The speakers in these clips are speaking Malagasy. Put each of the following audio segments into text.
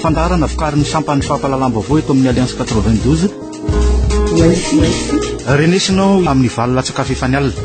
Fandarana vokarin'ny sampany fampahalalam-baovao eto amin'ny Alliance 92. Renesinao amin'ny valo latsaka fefany alina.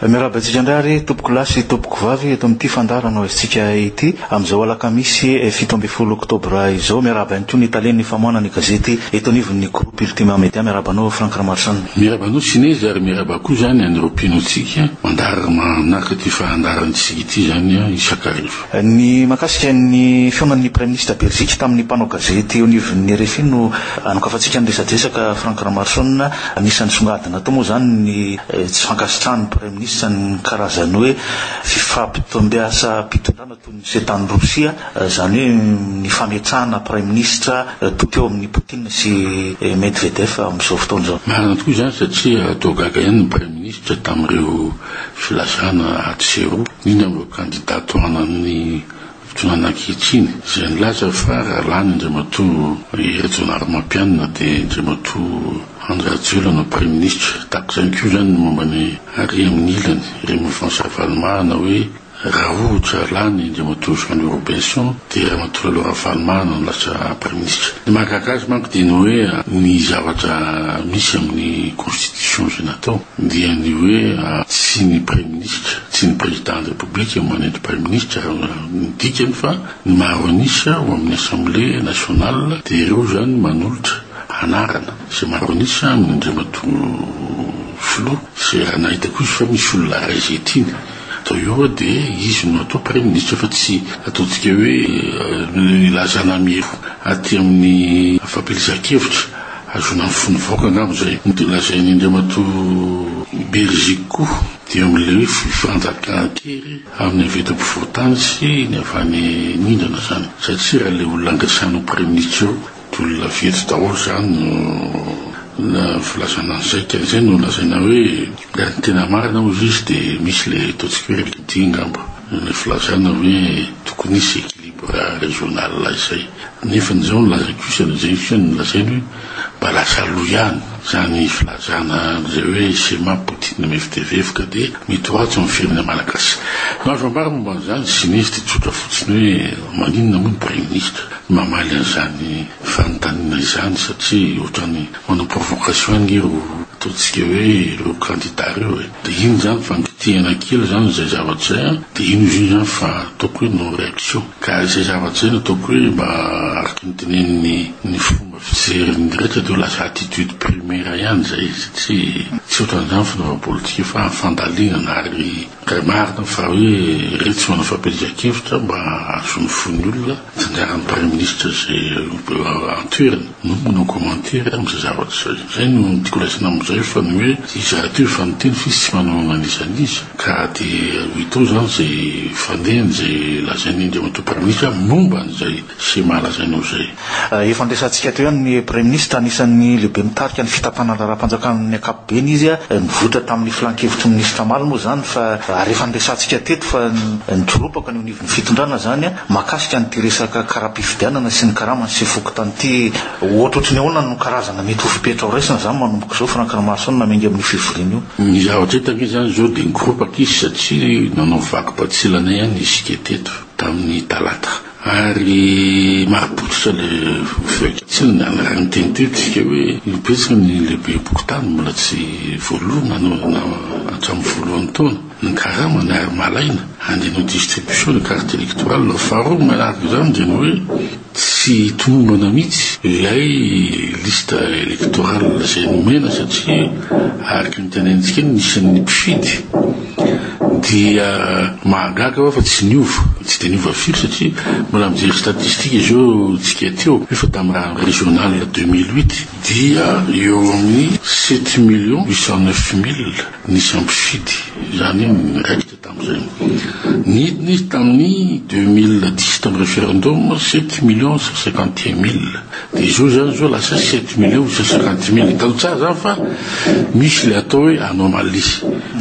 Miarabantsika indray tompoko lasy tompoko vavy eto amin'ity fandarana oesitsika ity amin'izao alakamisy 17 oktobra izao. Miaraban'ny toy ny italiany famoana ny gazety eto anivon'ny groupe Ultima Media. Miarabanao Frank Ramarsan. Miarabanao Sinez ary miarabako zany any Europeanotsika mandara manaraka ty fandarantsika ity zany isakarivo. Ny makasika ny fionan'ny Prime Ministre Belgique tamin'ny mpanao gazety eo anivon'ny RFI no anokafantsika ny resadresaka Frank Ramarsan. Anisan'ny songadina atao moa zany ny tsy fankasitrahany Prime Ministre ny karazany hoe fifampitombiasa mpitondrana toy ny setany Rosia, zany hoe ny fametrahana Prime Ministre tokeo amin'ny Poutine sy Medvedev amin'izao fotoana izao. Marina tokoa zany satria atao gaga ihany ny Prime Ministre tamin'ireo filazana atseroa indrindra amin'ireo kandidato anan'ny fotoana anankehitriny izay nilaza fa raha lany indray matoa Reginald Mampianina dia indray matoa André Rajoelina no Prime Ministre. Tako zany koa zany momba ny ary amin'ny ilany Raymond François Valmana hoe raha ohatra lany indray matoa Jean Robinson dia raha matoa Laurent Valmana no lasa Prime Ministre. Ny mahakakazy manko dia ny hoe ny zavatra misy amin'ny constitution zay natao dia ny hoe tsy ny Prime Ministre, tsy ny président de la République manenty Prime Ministre ny dikany fa ny maharonisa ao amin'ny Assemblée nationale dia ireo zany manolotra anarana sy maronisa amindray matoa filoha sy raha nahita koa izy fa misy olona ray zay tiany atao eo dia izy no atao Prime Ministre fa tsy ataontsika hoe ilazana miro aty amin'ny fampilizan-kevitra azona mifono vaoka angamba zay lazainy indray matoa Belgique koa dia amin'ilay hoe fifanjakana-kery amin'ny vetom-pivoatany sy ny avany nindrana zany satria raha ilay olona angasana Prime Ministre olona vety daholo zany na filazana an'izay ka zay no lazaina hoe raha ny tena marina hozy izy dia misy le ataontsika hoe rikidi ngamba le filazana hoe tokony isy équilibre régional izay nefa n'izao no laza kosana zay no lazainy hoe mba lasa aloha ihany zany filazana zay hoe schéma Poutine Medvedev ka dia mitoatsy amin'ny firenena malagasy. Azo ambara momba an'izany Sinez dia tsotra fotsiny hoe maninona moa ny Prime Ministre mamaly an'izany fanontaniana izany satria ohatrany manao provocation ireo ataontsika hoe ireo candidat ireo dia iny zany fangitihana kely zany zay zavatra zay dia ino izy zany fa ataoko hoe non réaction ka zay zavatra zay no ataoko hoe mba araka ny teneniny fomba fijeriny rehetra dia lasa attitude primaire ihany zay satria tsy ohatran'izany fanaova politika fa fandalinana ary raha marina fa hoe rehetra manao fampelizan-kevitra mba azony fony olona tanjaran'ny Prime Ministre zay antoerana no manao commentaire amin'izay zavatra zay no tiako laisana amin'izay fa ny hoe izy raha teo fanonteny fa izy tsy manao ananisan'izy ka dia hitao zany zay fandehany zay lazainy indray matoa Prime Ministre momba an'izay schéma lazainao zay. Efa andresantsika teo ihany ny Prime Ministre anisan'ny lehibe mitarika ny fitapana raharaham-panjakana ankapobeny izy nivoatra tamin'ny filan-kevitry ny Ministre Malo moa zany fa rehefa andresantsika teto fa nitropaka ny onivon'ny fitondrana zany makasika nyty resaka karaha-pifidianana sy ny karamany sy fokotan'ity ohatrotry ny ahoana no karazana mety ho fipetra ho raisina zany manomboka zao Frank Ramarsan namengy amin'ny fivoriana io. Ny zavatra hitaka zany zao dia nigropaka izy satria nanao vaky-patsilana ihany isika teto tamin'ny talata ary mahapototra le fekitsina raha ny teny tetika hoe ipetsika ny lehibe bokotany mbola tsy voalohana hatramin'ny voalohany taona ny karamana ary malaina andehanao distribution ny carte électorale faharoa manaraka zany dia ny hoe tsy tomombana mihitsy ilay lista électorale zay nomena satria araka ny tenentsika ny nisan'ny mpifidy dia mahagaga fa tsy niova tsy dia niova firy satria mbola mijery statistique izao tsika teo efa tamin'ny raha régional 2008 dia eo amin'ny 7 809 000 nisy ampifidy zany niraikitra tamin'izay nidiny izy tamin'ny 2010 tamin'ny référendum 7 151 000 dia izao zany zao lasa 7 850 000 talo tsara zany fa misy le atao hoe anomalie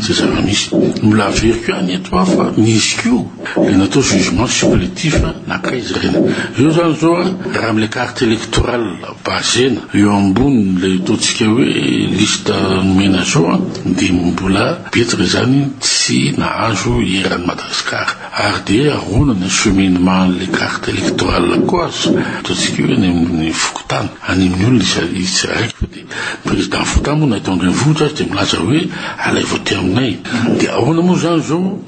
zay zava-misy mila very koa any eto fa nisy koa le natao jugement supplétif nakray izy reny. Io zany zao raha am'le carte électorale bazena eo ambony le ataontsika hoe lista nomena zao dia mbola betsaka zany tsy nahazo eran'ny Madagasikara ary dia aronana cheminement le carte électorale koa ataontsika hoe ny fokotany any amin'ny olona izy raiky fa dia président fokotany moa nahita andreny vohitra azy dia milaza hoe alay vote aminay dia ahoana moa zany zao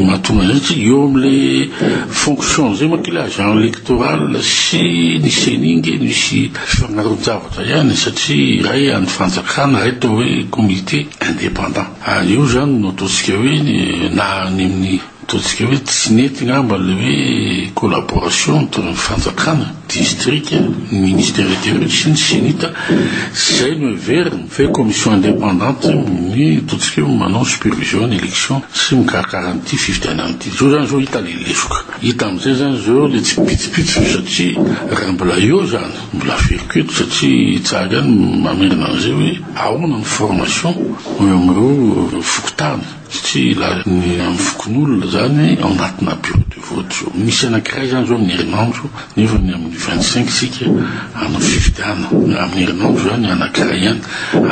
mahatonga zay eo am'le fonction zay manko le agent électoral sy ny seningy misy fifagnaron-javatra ihany satria ray any fanjakana ray atao hoe comité indépendant io zany no ataontsika hoe na any amin'ny ataontsika hoe tsy nety ngamba le hoe collaboration entre ny fanjakana district ny ministère intérieur sy ny senita zay no heveriny fait commission indépendante ny ataontsika hoe manao supervision ny élection sy mikarakara an'ity fifidianan'ity zao zany zao hita le lesoka hita am'izay zany zao le tsy pitsipitsy satria raha mbola eo zany mbola feriketo satria tsara any mamerina an'izay hoe ahoana ny formation eo am'ireo fokotany satria ny amin'ny fokon'olona zany ao anatina bureau de vote zao misy anankiray zany zao amin'ny herinandro nefa ny amin'ny 25 sika amin'ny fifidiana amin'ny herinandro zany anankiray ihany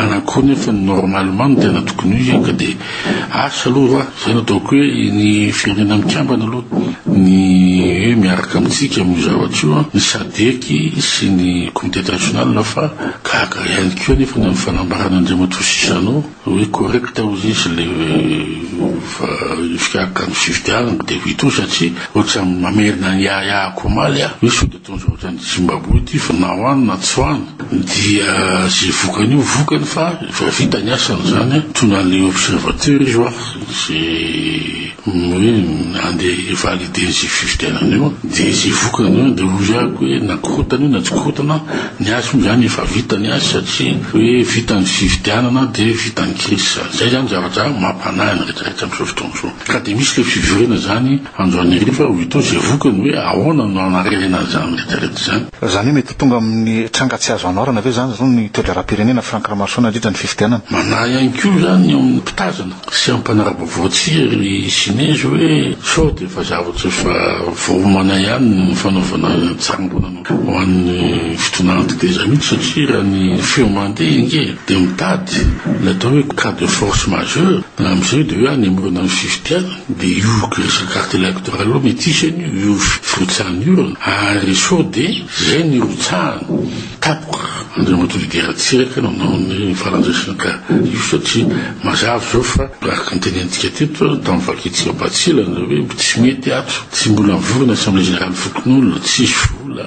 anakoa nefa normalement ny tena tokony izy ka dia asa aloha zay nataoko hoe ny firenena mikambana aloha ny hoe miaraka amintsika amin'ny zavatra io ny sadeky sy ny comité international fa gaga ihany koa nefa ny amin'ny fanambarana andriamatosisano hoe correcta ozy izy le fikaka ny fifidiana dia vito satria ohatsa mamerina ny yahako maly hoe sao dia ataon'izao ohatrany Zimbabwe ty fa na hoany na tsy hoany dia zay vokany io vokany fa vita ny asany zany tona le observateur izy oa zay hoe andeha valide ny fifidianana io dia zay vokany io dia ozy ako hoe na korotana io na tsy korotana ny azy moa zany efa vita ny azy satria hoe vita ny fifidianana dia vita ny crise zay zany zavatra mampanahy ny rehetrarehetra amin'izao fotoana zao ka dia misy le fivorena zany androany riva vito zay vokany hoe ahoana no anarena zany rehetrarehetra zany zany mety tonga amin'ny tranga tsy azo anorana ve zany zao ny toedraram-pirenena Franck Ramarsona indrindra ny fifidianana manahy ihany koa zany eo amin'ny mpitazana sy amin'ny mpanarabavoatsiry sinezy hoe sao dia efa zavatra efa voamana ihany ny fanaovana tsangona ho an'ny fitonana teza mihitsy satria raha ny feo mandeha inge dia mitady le atao hoe cas de force majeure am'izay dia hoe any amorona ny fifidiana dia io resaka carte électorale io mety isany io firotsahany io ary sao dia zay ny rotsahany tapoka andriamatolidera tsiraka nanao ny falandraisana ka io satria mazava zao fa araka ny teny antsika teto tamin'ny vakitsika batsila hoe tsy mety ato tsy mbola mivorona assemblée générale fokon'olona tsisy vola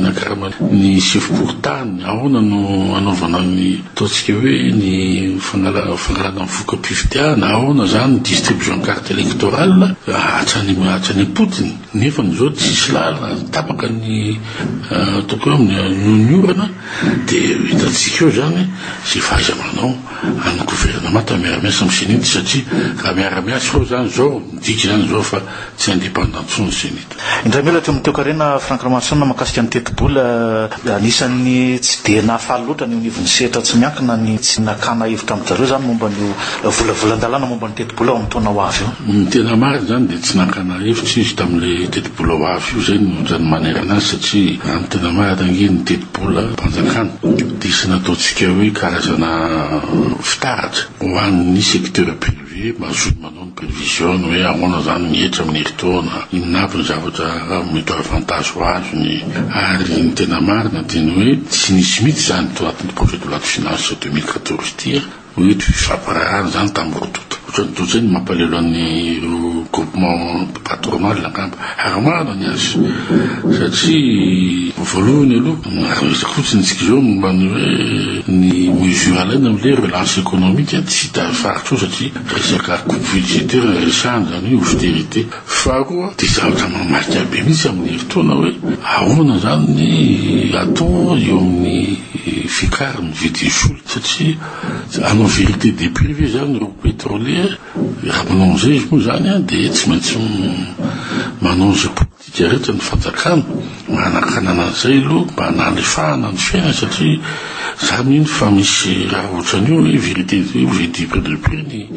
nankarama ny sefim-portany ahoana no anaovana ny ataontsika hoe ny fangalana ny voka-pifidiana ahoana zany ny distribution carte électorale atsany potiny nefa nyzao tsisy lalana tapaka ny ataoko hoe amin'ny orana dia hitantsika eo zany zay faiza manao amin'ny gouvernement miara-miasa amin'ny senita satria raha miara-miasa eo zany zao midika zany zao fa tsy indépendant tsony senita indray melatra amin'ny teokarena Franck Ramarsona makasika ny teti-bola anisan'ny tsy dia nahafaly loatra ny onivon'ny sehatra tsy miankina ny tsy nakana hevitra amin'ny zareo zany momba ny volavolan-dalàna momba ny teti-bola ao amin'ny taona ho avy io ny tena marina zany dia tsy nakana hevitra izy tamin'le teti-bola ho avy io zay no zany manerana azy satria amin'ny tena marina nge ny teti-bola mpanjakana dia sy nataontsika hoe karazana fitaratra ho an'ny secteur privé mazoto manao ny prévision hoe ahoana zany mietra amin'ny heritaona inonavy ny zavatra mety avantage ho azy ary ny tena marina dia ny hoe tsy nisy mihitsy zany to anatin'ny projet de loi de finance 2014 tia hoe fifampirahana zany tamin'ny rototo ohatrany zay ny mampalelo an'ny groupement patronal angamba ary marina ny azy satria voalohany aloha resaka fotsiny tsika zao momba ny hoe ny mesure alaina am'le relance économique tsy hita faritra io satria resaka coupe budgétaire resahany zany hoe austérité faharoa dia zavatra mamarika be mihitsy amin'ny heritaona hoe ahoana zany ny atao eo amin'ny fikariny vidiny solika satria anao vérité des privés zany ro pétrolier raha manao zay izy moa zany dia tsy maintsy manao zay politika rehetra ny fanjakana manakanana an'izay aloha mba nalefahana ny fiaina satria za mihiny fa misy raha ohatrany io hoe vérité j'ai dit près de près ny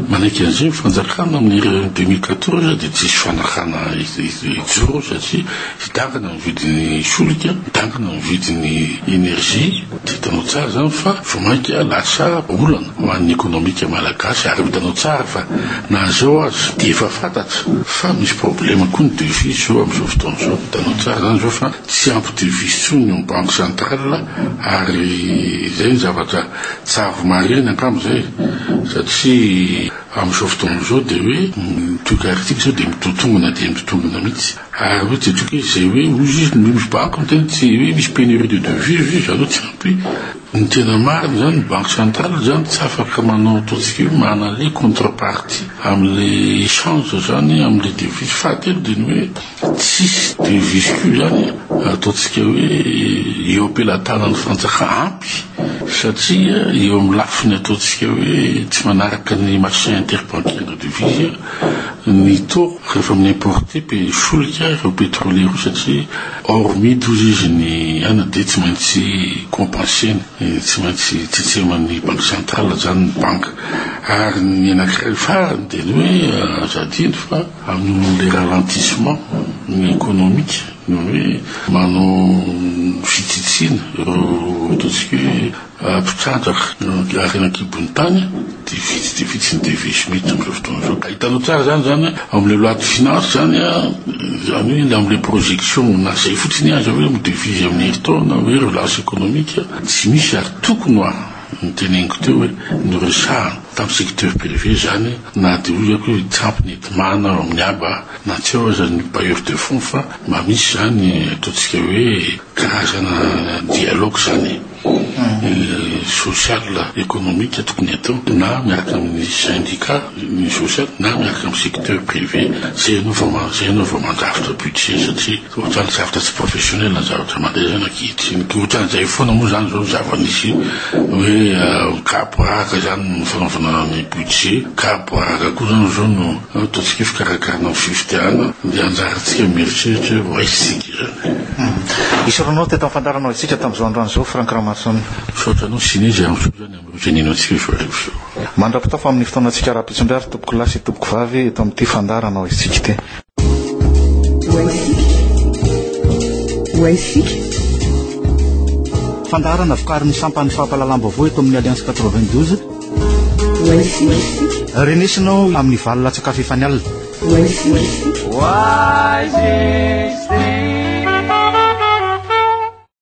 manaiky an'izay mifanjakana amin'ny 2014 dia tsisy fanakana ijoro satria hidangana ny vidiny solika, hidangana ny vidiny énergie. Hitanao tsara zany fa vomaika lasa olana ho an'ny ekonomika malagasy ary hitanao tsara fa na zao azy dia efa fantatra fa misy problème koa ny devise zao amin'izao fotoana zao. Hitanao tsara zany zao fa tsy ampy devise tsony ny banque centrale ary zay ny zavatra tsavo marina angambozay satria amin'izao fotoana zao dia hoe tokaritiky zao dia mitotongona mihitsy ary hoe tsy toky zay hoe ozy misy banque tena tsy hoe misy pénurie de devise zao tsy ampy ny tena marina zany banque centrale zany tsy afaka manao ataontsika hoe manana le contrepartie amin'le échange zany amin'le devise fahatelo dia ny hoe tsisy devise ko zany ataontsika hoe eo ampelatana ny fanjaka ampy satria eo amin'ny lafiny ataontsika hoe tsy manaraka ny marché interbancaire de devise ny taux rehefa amin'ny importé pe solika ireo pétrolier satria hormis dozy izy ny ana dia tsy maintsy compenseny tsy maintsy tsitseman'ny banque centrale zany ny banque ary ny anankiray farany dia ny hoe zadiny fa amin'le ralentissement ny économique ny hoe manao fitsitsina ireo ataontsika hoe mpitrandraka arenakibony tany dia vitsy ny devise mihitsy amin'izao fotoana zao. Hitanao tsara zany amin'le loi de finance zany zany hoe amin'le projection na zay fotsiny azy hoe midevise amin'ny herintaona hoe relance économique tsy misy ary tokony ho ny teneniko teo hoe noresahana tamin'ny secteur privé zany na dia hoako hoe tsy ampy nentimana amin'ny aba na tsy ao zany bailleur de fonds fa mba misy zany ataontsika hoe karazana dialogue zany social économique tokony atao na miaraka amin'ny syndicat ny social na miaraka amin'ny secteur privé zay anao vao mandrafitra budget satria ohatrany zavatra tsy professionnel na zavatra mandeha zany ankehitriny ohatran'izay foana moa zany zao zava-nisy hoe kapoaraka zany fanaovana ny budget kapoaraka koa zany zao no ataontsika fikarakarana ny fifidiana dia anjarantsika mieritreritra ho aisika zany. Isaranao teto amin'ny fandaranao isika tamin'izao androany zao Frank Ramason saotranao sinezy amin'izao zany amin'ireo janino antsika ivoarivo mandrapita fa amin'ny fotoanantsika raha-pitson-drary tompoko lasy tompoko vavy eto amin'ity fandaranao isika te fandarana vokariny sampany fahampalalam-baovao eto amin'ny Alliance 92 renesinao amin'ny valina tsakafo efany alina